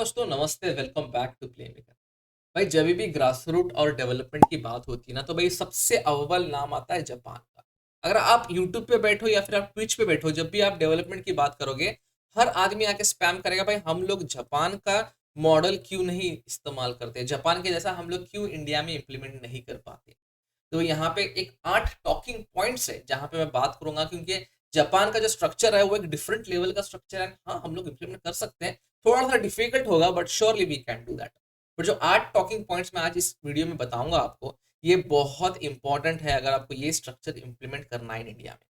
दोस्तों, नमस्ते। Welcome back to play maker. भाई, जब भी ग्रास रूट और डेवलपमेंट की बात होती है ना, तो भाई सबसे अव्वल नाम आता है जापान का। अगर आप यूट्यूब पे बैठो या फिर आप ट्विच पे बैठो, जब भी आप डेवलपमेंट की बात करोगे, हर आदमी आके स्पैम करेगा, भाई हम लोग जापान का मॉडल क्यों नहीं इस्तेमाल करते, जापान के जैसा हम लोग क्यों इंडिया में इम्प्लीमेंट नहीं कर पाते। तो यहाँ पे एक 8 टॉकिंग पॉइंट्स है जहाँ पे मैं बात करूंगा, क्योंकि जापान का जो स्ट्रक्चर है वो एक डिफरेंट लेवल का स्ट्रक्चर है। हाँ, हम लोग इम्प्लीमेंट कर सकते हैं, थोड़ा सा डिफिकल्ट होगा but surely we can do that. But जो 8 टॉकिंग पॉइंट्स मैं आज इस वीडियो में बताऊंगा आपको, ये बहुत इंपॉर्टेंट है अगर आपको ये स्ट्रक्चर इंप्लीमेंट करना है इंडिया में।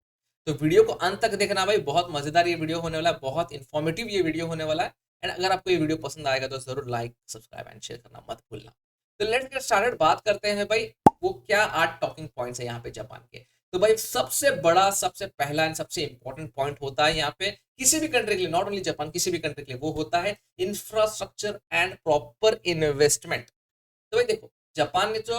तो वीडियो को अंत तक देखना भाई, बहुत मजेदार ये वीडियो होने वाला है, बहुत इन्फॉर्मेटिव ये वीडियो होने वाला है। एंड अगर आपको ये वीडियो पसंद आएगा तो जरूर लाइक, सब्सक्राइब एंड शेयर करना मत भूलना। तो लेट्स गेट स्टार्टेड। बात करते हैं भाई, वो क्या 8 टॉकिंग पॉइंट्स है यहाँ पे जापान के। तो भाई सबसे बड़ा, सबसे पहला एंड सबसे इंपॉर्टेंट पॉइंट होता है यहाँ पे किसी भी कंट्री के लिए, नॉट ओनली जापान, किसी भी कंट्री के लिए, वो होता है इंफ्रास्ट्रक्चर एंड प्रॉपर इन्वेस्टमेंट। तो भाई देखो, जापान ने जो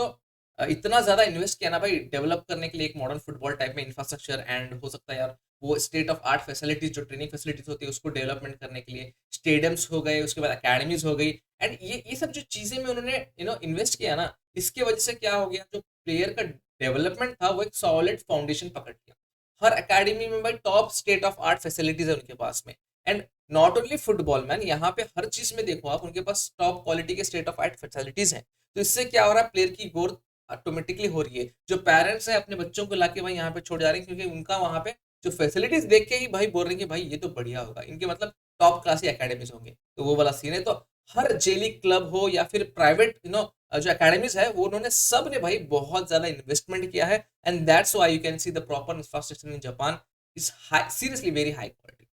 इतना ज्यादा इन्वेस्ट किया ना भाई डेवलप करने के लिए एक मॉडर्न फुटबॉल टाइप में इंफ्रास्ट्रक्चर, एंड हो सकता है यार वो स्टेट ऑफ आर्ट फैसिलिटीज, जो ट्रेनिंग फैसिलिटीज होती है उसको डेवलपमेंट करने के लिए स्टेडियम्स हो गए, उसके बाद अकेडमीज हो गई। एंड ये सब जो चीजें में उन्होंने इन्वेस्ट किया ना, इसके वजह से क्या हो गया, जो प्लेयर का डेवलपमेंट था वो एक सॉलिड फाउंडेशन पकड़ लिया। हर एकेडमी में भाई top state of art facilities है उनके पास में। And not only football man, यहाँ पे हर चीज में देखो आप, उनके पास टॉप क्वालिटी के स्टेट ऑफ आर्ट फैसिलिटीज हैं। तो इससे क्या हो रहा है, प्लेयर की ग्रोथ ऑटोमेटिकली हो रही है। जो पेरेंट्स हैं अपने बच्चों को लाके भाई यहाँ पे छोड़ जा रहे हैं, क्योंकि उनका वहाँ पे जो फैसिलिटीज देख के ही भाई बोल रहे हैं कि भाई ये तो बढ़िया होगा, इनके मतलब टॉप क्लास एकेडमीज होंगे। तो वो वाला सीन है। तो हर जेली क्लब हो या फिर प्राइवेट जो एकेडमीज है, वो उन्होंने सब ने भाई बहुत ज्यादा इन्वेस्टमेंट किया है। And that's why you can see the proper infrastructure in Japan is seriously very high quality.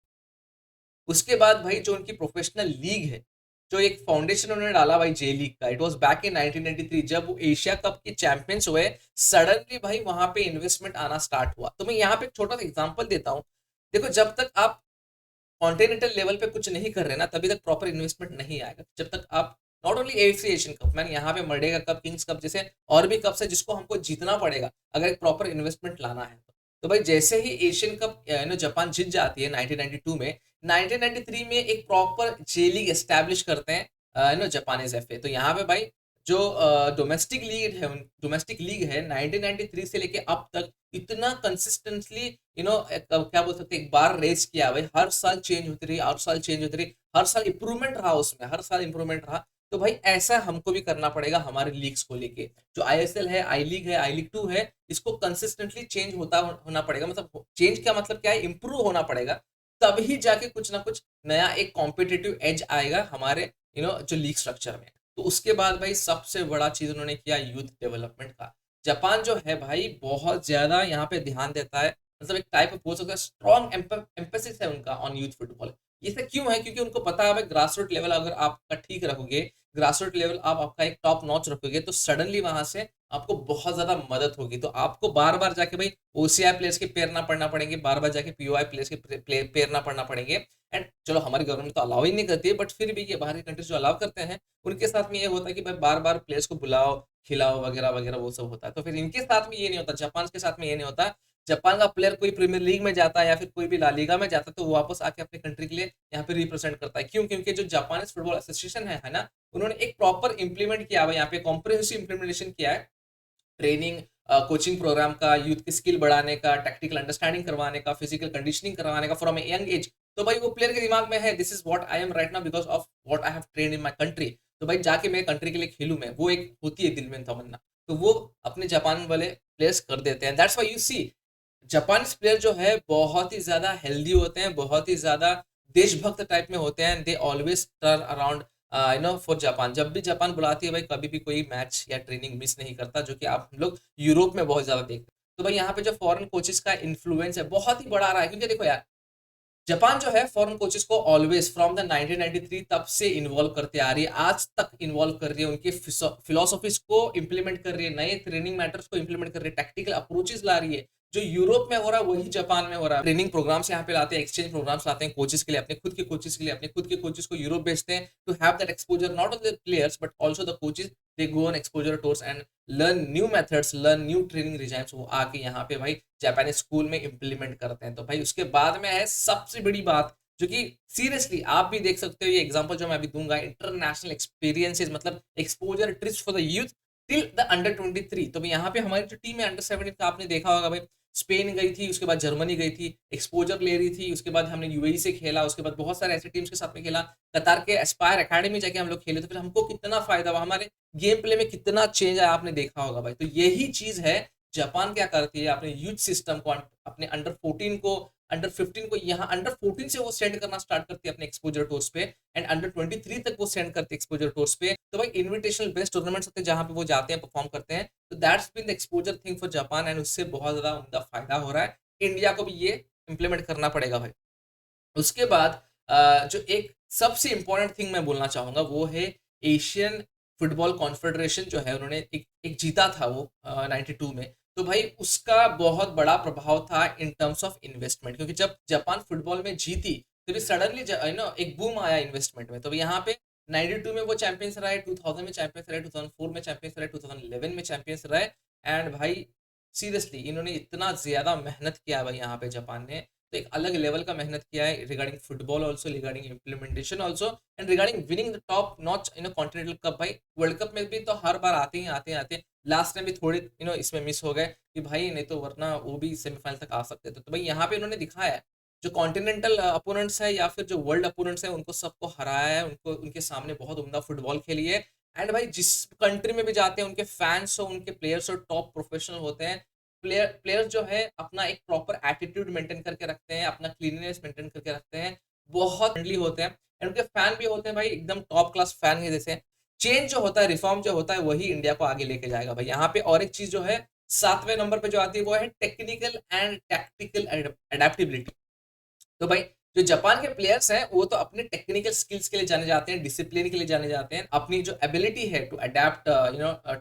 उसके बाद भाई जो उनकी प्रोफेशनल लीग है, जो एक फाउंडेशन उन्होंने डाला भाई जे लीग का, इट वाज बैक इन 1993 जब वो एशिया कप के चैंपियंस हुए। सडनली भाई वहां पे इन्वेस्टमेंट आना स्टार्ट हुआ। तो मैं यहाँ पे एक छोटा सा एग्जांपल देता हूँ। देखो, जब तक आप कॉन्टिनेंटल लेवल पे कुछ नहीं कर रहे ना, तभी तक प्रॉपर इन्वेस्टमेंट नहीं आएगा। जब तक आप not only FC Asian cup, मैंने यहाँ पे मर्डेगा कप, किंग्स कप जैसे और भी कप्स है जिसको हमको जीतना पड़ेगा अगर एक प्रॉपर इन्वेस्टमेंट लाना है। तो भाई जैसे ही एशियन कप जापान जीत जाती है 1992 में, 1993 में एक प्रॉपर जे लीग एस्टैब्लिश करते हैं जापानीज एफए। तो यहाँ पे भाई जो डोमेस्टिक लीग है 1993 से लेके अब तक इतना कंसिस्टेंटली क्या बोल सकते हैं, एक बार रेस किया भाई, हर साल चेंज होती रही, हर साल चेंज होती रही, हर साल इंप्रूवमेंट रहा उसमें, हर साल इंप्रूवमेंट रहा। तो भाई ऐसा हमको भी करना पड़ेगा हमारे लीग्स को लेके। जो आईएसएल है, आई लीग है, आई लीग 2 है, इसको कंसिस्टेंटली चेंज होना पड़ेगा। मतलब चेंज का मतलब क्या है, इंप्रूव होना पड़ेगा। तभी जाके कुछ ना कुछ नया एक कॉम्पिटिटिव एज आएगा हमारे जो लीग स्ट्रक्चर में। तो उसके बाद भाई सबसे बड़ा चीज उन्होंने किया यूथ डेवलपमेंट का। जापान जो है भाई बहुत ज्यादा यहाँ पे ध्यान देता है। मतलब एक टाइप ऑफ बोल सकता है स्ट्रॉन्ग एम्फेसिस है उनका ऑन यूथ फुटबॉल। ये सब क्यों है, क्योंकि उनको पता है भाई ग्रास रूट लेवल अगर आपका ठीक रखोगे, ग्रास रूट लेवल आप आपका एक टॉप नॉच रखोगे, तो सडनली वहां से आपको बहुत ज्यादा मदद होगी। तो आपको बार बार जाके भाई ओसीआई प्लेयर्स के पेयर ना पड़ना पड़ेंगे, बार बार जाके पीओआई प्लेयर्स के पेयर ना पड़ना पड़ेंगे। एंड चलो हमारी गवर्नमेंट तो अलाउ ही नहीं करती है, बट फिर भी ये बाहर की कंट्रीज जो अलाउ करते हैं उनके साथ में ये होता है कि भाई बार बार प्लेयर्स को बुलाओ, खिलाओ वगैरह वगैरह, वो सब होता है। तो फिर इनके साथ में ये नहीं होता, जापान के साथ में ये नहीं होता। जापान का प्लेयर कोई प्रीमियर लीग में जाता है या फिर कोई भी ला लीगा में जाता है, तो वो वापस आके अपने कंट्री के लिए यहाँ पे रिप्रेजेंट करता है। क्यों? क्योंकि जो जापानीज फुटबॉल एसोसिएशन है ना, उन्होंने एक प्रॉपर इंप्लीमेंट किया हुआ, यहाँ पे कॉम्प्रिहेंसिव इंप्लीमेंटेशन किया है। ट्रेनिंग, कोचिंग प्रोग्राम का, यूथ की स्किल बढ़ाने का, टेक्निकल अंडरस्टैंडिंग करवाने का, फिजिकल कंडीशनिंग करवाने का फ्रॉम ए यंग एज। तो भाई वो प्लेयर के दिमाग में है, this is what I am right now because of what I have train in my country. तो भाई जाके मैं कंट्री के लिए खेलूं, मैं वो एक होती है दिल में तमन्ना। तो वो अपने जापान वाले प्लेयर्स कर देते हैं। That's why you see Japanese player जो है बहुत ही ज्यादा हेल्दी होते हैं, बहुत ही ज्यादा देशभक्त टाइप में होते हैं। They always turn around for Japan. जब भी जापान बुलाती है भाई, कभी भी कोई मैच या ट्रेनिंग मिस नहीं करता, जो कि आप हम लोग यूरोप में बहुत ज्यादा देखते हैं। तो भाई यहाँ पे जो फॉरेन कोचेस का इन्फ्लुएंस है बहुत ही बड़ा आ रहा है, क्योंकि देखो यार, जापान जो है फॉरेन कोचेस को ऑलवेज फ्रॉम द 1993 तब से इन्वॉल्व करते आ रही है, आज तक इन्वॉल्व कर रही है, उनके फिलोसॉफीज को इंप्लीमेंट कर रही है, नए ट्रेनिंग मैटर्स को इंप्लीमेंट कर रही है, टैक्टिकल अप्रोचेस ला रही है। जो यूरोप में हो रहा है वही जापान में हो रहा है। ट्रेनिंग प्रोग्राम्स यहाँ पे लाते हैं, एक्सचेंज प्रोग्राम्स लाते हैं कोचेस के लिए, अपने खुद के कोचेस के लिए, अपने खुद के कोचेस को यूरोप भेजते हैं to have that exposure, not only the players but also the coaches. They go on exposure tours and learn new methods, learn new training regimes. वो आके यहाँ पे भाई जापानी स्कूल में इंप्लीमेंट करते हैं। तो भाई उसके बाद में है सबसे बड़ी बात, जो कि सीरियसली आप भी देख सकते हो, ये एग्जांपल जो मैं अभी दूंगा, इंटरनेशनल एक्सपीरियंसेस, मतलब exposure trips for the youth till the under 23। तो यहाँ पे हमारी जो टीम है अंडर 17 का, आपने देखा होगा भाई, स्पेन गई थी, उसके बाद जर्मनी गई थी, एक्सपोजर ले रही थी, उसके बाद हमने यूएई से खेला, उसके बाद बहुत सारे ऐसे टीम्स के साथ में खेला, कतार के एस्पायर एकेडमी जाके हम लोग खेले, तो फिर हमको कितना फायदा हुआ, हमारे गेम प्ले में कितना चेंज आया, आपने देखा होगा भाई। तो यही चीज है, जापान क्या करती है, अपने यूथ सिस्टम को, अपने अंडर 14 को, अंडर 15 को, यहाँ अंडर 14 से वो सेंड करना स्टार्ट करती है अपने एक्सपोजर टूर्स पे, एंड अंडर 23 तक वो सेंड करते हैं एक्सपोजर टूर्स पे। तो भाई इन्विटेशनल बेस्ट टूर्नामेंट्स होते हैं जहां पे वो जाते हैं, परफॉर्म करते हैं। तो that's been the exposure thing for Japan, and उससे बहुत ज्यादा उनका फायदा हो रहा है। इंडिया को भी ये इंप्लीमेंट करना पड़ेगा भाई। उसके बाद जो एक सबसे इंपॉर्टेंट थिंग मैं बोलना चाहूंगा वो है एशियन फुटबॉल कॉन्फेडरेशन जो है, उन्होंने एक जीता था वो 92 में। तो भाई उसका बहुत बड़ा प्रभाव था इन टर्म्स ऑफ इन्वेस्टमेंट, क्योंकि जब जापान फुटबॉल में जीती तो भी सडनली एक बूम आया इन्वेस्टमेंट में। तो यहाँ पे 92 में वो चैंपियंस रहे, 2000 में चैंपियंस रहे, 2004 में चैंपियंस रहे, 2011 में चैंपियंस रहे। एंड भाई सीरियसली इन्होंने इतना ज्यादा मेहनत किया भाई यहाँ पे जापान ने, तो एक अलग लेवल का मेहनत किया है regarding football also, regarding implementation also, and regarding winning the top notch continental cup. भाई वर्ल्ड कप में भी तो हर बार आते ही आते हैं, लास्ट टाइम भी थोड़े इसमें मिस हो गए कि भाई, नहीं तो वरना वो भी सेमीफाइनल तक आ सकते थे। तो भाई यहाँ पे उन्होंने दिखाया है, जो कॉन्टिनेंटल अपोनेंट्स है या फिर जो वर्ल्ड अपोनेंट्स है, उनको सबको हराया है, उनको उनके सामने बहुत उम्दा फुटबॉल खेली है। एंड भाई जिस कंट्री में भी जाते हैं, उनके फैंस हो, उनके प्लेयर्स हो, टॉप प्रोफेशनल होते हैं। प्लेयर्स जो है अपना एक प्रॉपर एटीट्यूड मेंटेन करके रखते हैं, अपना क्लीननेस मेंटेन करके रखते हैं, बहुत फ्रेंडली होते हैं, एंड उनके फैन भी होते हैं भाई एकदम टॉप क्लास फैन के जैसे। चेंज जो होता है, रिफॉर्म जो होता है, वही इंडिया को आगे लेके जाएगा भाई। यहाँ पे और एक चीज जो है 7वें नंबर पे जो आती है वो है टेक्निकल एंड टैक्टिकल एडेप्टेबिलिटी। तो भाई जो जापान के प्लेयर्स हैं वो तो अपने टेक्निकल स्किल्स के लिए जाने जाते हैं, डिसिप्लिन के लिए जाने जाते हैं, अपनी जो एबिलिटी है टू अडेप्ट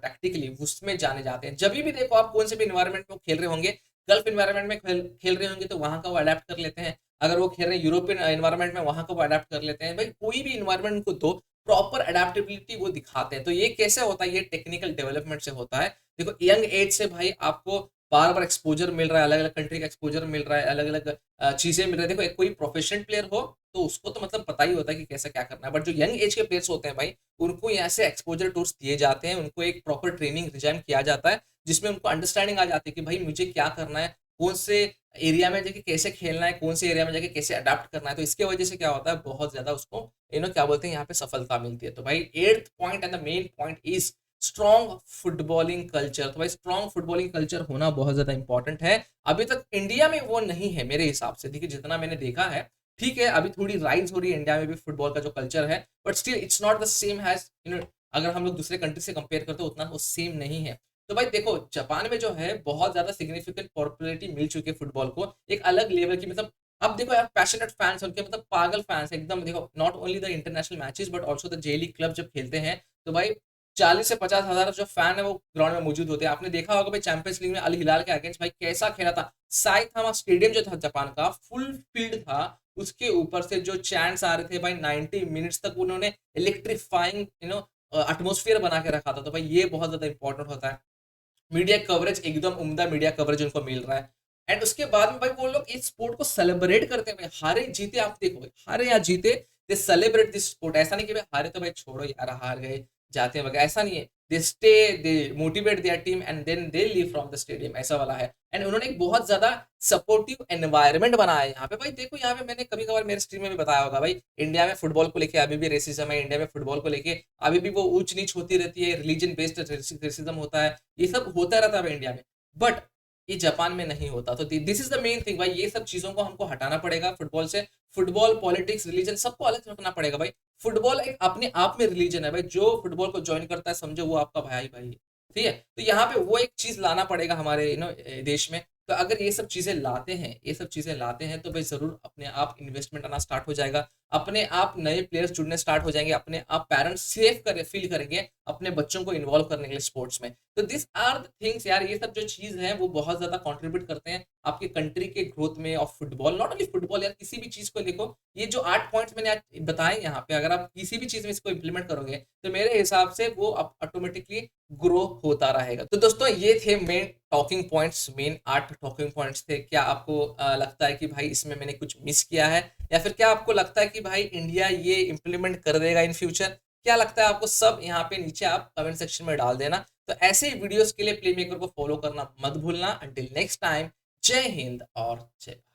टैक्टिकली उसमें जाने जाते हैं। जब भी देखो आप कौन से भी इन्वायरमेंट में खेल रहे होंगे, गल्फ इन्वायरमेंट में खेल रहे होंगे तो वहां का वो अडेप्ट कर लेते हैं, अगर वो खेल रहे हैं यूरोपियन इन्वायरमेंट में, वहां का वो अडेप्ट कर लेते हैं। भाई कोई भी इन्वायरमेंट उनको दो, प्रॉपर अडेप्टेबिलिटी वो दिखाते हैं। तो ये कैसे होता है, ये टेक्निकल डेवलपमेंट से होता है। देखो यंग एज से भाई आपको बार बार एक्सपोजर मिल रहा है, अलग अलग कंट्री का एक्सपोजर मिल रहा है, अलग अलग चीजें मिल रही है। देखो एक कोई प्रोफेशनल प्लेयर हो तो उसको तो मतलब पता ही होता है कि कैसे क्या करना है, बट जो यंग एज के प्लेयर्स होते हैं भाई, उनको यहाँ से एक्सपोजर टूर्स दिए जाते हैं, उनको एक प्रॉपर ट्रेनिंग रिजाइम किया जाता है, जिसमें उनको अंडरस्टैंडिंग आ जाती है कि भाई मुझे क्या करना है, कौन से एरिया में जाके कैसे खेलना है, कौन से एरिया में जाके कैसे अडाप्ट करना है। तो इसके वजह से क्या होता है, बहुत ज्यादा उसको क्या बोलते हैं यहाँ पे सफलता मिलती है। तो भाई 8th point and the main point is strong footballing culture. तो भाई स्ट्रॉन्ग फुटबॉलिंग कल्चर होना बहुत ज्यादा इंपॉर्टेंट है। अभी तक इंडिया में वो नहीं है मेरे हिसाब से, देखिए जितना मैंने देखा है, ठीक है अभी थोड़ी राइज हो रही है इंडिया में भी फुटबॉल का जो कल्चर है, but still it's not the same has अगर हम लोग दूसरे कंट्री से कंपेयर करते हैं उतना वो सेम नहीं है। तो भाई देखो जापान में जो है बहुत ज्यादा सिग्निफिकेंट पॉपुलरिटी मिल चुकी है फुटबॉल को, एक अलग लेवल की, मतलब अब देखो यार पैशनेट फैंस उनके, मतलब पागल फैंस एकदम। देखो not only the international matches but also the J league club जब खेलते हैं, तो भाई 40 से 50 हजार जो फैन है वो ग्राउंड में मौजूद होते हैं। आपने देखा होगा भाई चैंपियंस लीग में अल हिलाल के अगेंस्ट भाई कैसा खेला था, साइथामा स्टेडियम जो था जापान का फुल फील्ड था, उसके ऊपर से जो चैंट्स आ रहे थे भाई 90 मिनट्स तक उन्होंने इलेक्ट्रीफाइंग एटमोस्फियर बना के रखा था। तो भाई ये बहुत ज्यादा इंपॉर्टेंट होता है, मीडिया कवरेज एकदम उम्दा मीडिया कवरेज उनको मिल रहा है। एंड उसके बाद में भाई वो लोग इस स्पोर्ट को सेलिब्रेट करते हैं भाई, हारे जीते आप देखो भाई, हारे या जीते दे सेलिब्रेट दिस स्पोर्ट। ऐसा नहीं कि भाई हारे तो भाई छोड़ो यार हार गए जाते हैं वगैरह, ऐसा नहीं है। They stay, they motivate their team and then they leave from the stadium, ऐसा वाला है। एंड उन्होंने एक बहुत ज्यादा सपोर्टिव एनवायरनमेंट बनाया है यहाँ पे। भाई देखो यहाँ पे मैंने कभी कभार मेरे स्ट्रीम में भी बताया होगा भाई, इंडिया में फुटबॉल को लेके अभी भी रेसिज्म है, इंडिया में फुटबॉल को लेके अभी भी वो ऊंच नीच होती रहती है, रिलीजन बेस्ड रेसिज्म होता है, ये सब होता रहता है इंडिया में, बट ये जापान में नहीं होता। तो this is the main thing भाई, ये सब चीजों को हमको हटाना पड़ेगा फुटबॉल से। फुटबॉल पॉलिटिक्स रिलीजन सबको अलग रखना पड़ेगा भाई। फुटबॉल एक अपने आप में रिलीजन है भाई, जो फुटबॉल को ज्वाइन करता है समझो वो आपका भाई भाई है, ठीक है। तो यहाँ पे वो एक चीज लाना पड़ेगा हमारे देश में। तो अगर ये सब चीजें लाते हैं, ये सब चीजें लाते हैं तो भाई जरूर अपने आप इन्वेस्टमेंट आना स्टार्ट हो जाएगा, अपने आप नए प्लेयर्स जुड़ने स्टार्ट हो जाएंगे, अपने आप पेरेंट्स सेफ कर फील करेंगे अपने बच्चों को इन्वॉल्व करने के लिए स्पोर्ट्स में। तो दिस आर द थिंग्स यार, ये सब जो चीज है वो बहुत ज्यादा कंट्रीब्यूट करते हैं आपके कंट्री के ग्रोथ में of football. Not only football यार, किसी भी चीज को देखो, ये जो 8 पॉइंट्स मैंने आज बताए यहाँ पे, अगर आप किसी भी चीज में इसको इंप्लीमेंट करोगे तो मेरे हिसाब से वो ऑटोमेटिकली ग्रो होता रहेगा। तो दोस्तों ये थे main talking points, main 8 talking points थे। क्या आपको लगता है कि भाई इसमें मैंने कुछ मिस किया है, या फिर क्या आपको लगता है कि भाई इंडिया ये इम्प्लीमेंट कर देगा इन फ्यूचर? क्या लगता है आपको? सब यहाँ पे नीचे आप कमेंट सेक्शन में डाल देना। तो ऐसे ही वीडियोस के लिए प्ले मेकर को फॉलो करना मत भूलना। अंटिल नेक्स्ट टाइम, जय हिंद और जय भारत।